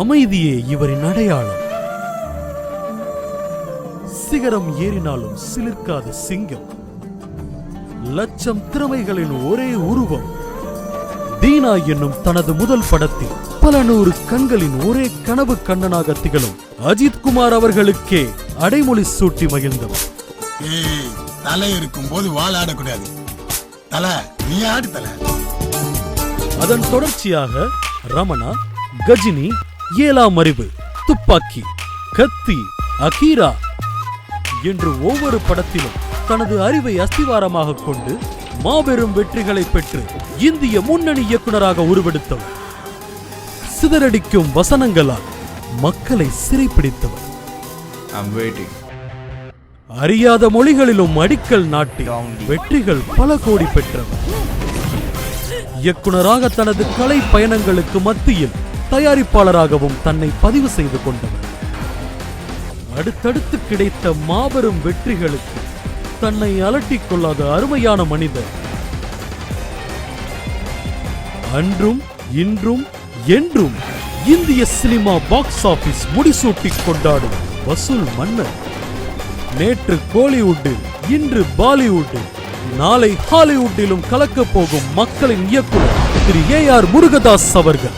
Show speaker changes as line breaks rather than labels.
அமைதியே இவரின் அடையாளம். சிகரம் ஏறினாலும் சிலிர்க்காத சிங்கம், லட்சம் திறமைகளின் ஒரே உருவம். தீனா என்னும் தனது முதல் படத்தில் பல நூறு கண்களின் ஒரே கனவு கண்ணனாக திகழும் அஜித் குமார் அவர்களுக்கே அடைமொழி சூட்டி மகிழ்ந்தவர்.
தலை இருக்கும் போது வாழாடக்கூடாது, தலை நீ ஆடு தலை.
அதன் தொடர்ச்சியாக ரமணா, கஜினி, ஏழாம் அறிவு, துப்பாக்கி, கத்தி, அகீரா என்று ஒவ்வொரு படத்திலும் தனது அறிவை அஸ்திவாரமாக கொண்டு மாபெரும் வெற்றிகளை பெற்று இந்திய முன்னணி இயக்குனராக உருவெடுத்தவர். சிதறடிக்கும் வசனங்களால் மக்களை சிறைப்பிடித்தவர். அறியாத மொழிகளிலும் அடிக்கல் நாட்டி வெற்றிகள் பல கோடி பெற்றவர். இயக்குனராக தனது கலை பயணங்களுக்கு மத்தியில் தயாரிப்பாளராகவும் தன்னை பதிவு செய்து கொண்டவர். அடுத்தடுத்து கிடைத்த மாபெரும் வெற்றிகளுக்கு தன்னை அலட்டிக் கொள்ளாத அருமையான மனிதர். அன்றும் இன்றும் என்றும் இந்திய சினிமா பாக்ஸ் ஆபீஸ் முடிசூட்டிக் கொண்டாடும் வசூல் மன்னர். நேற்று கோலிவுட்டில், இன்று பாலிவுட்டில், நாளை ஹாலிவுட்டிலும் கலக்கப் போகும் மக்களின் இயக்குனர் திரு AR முருகதாஸ் அவர்கள்.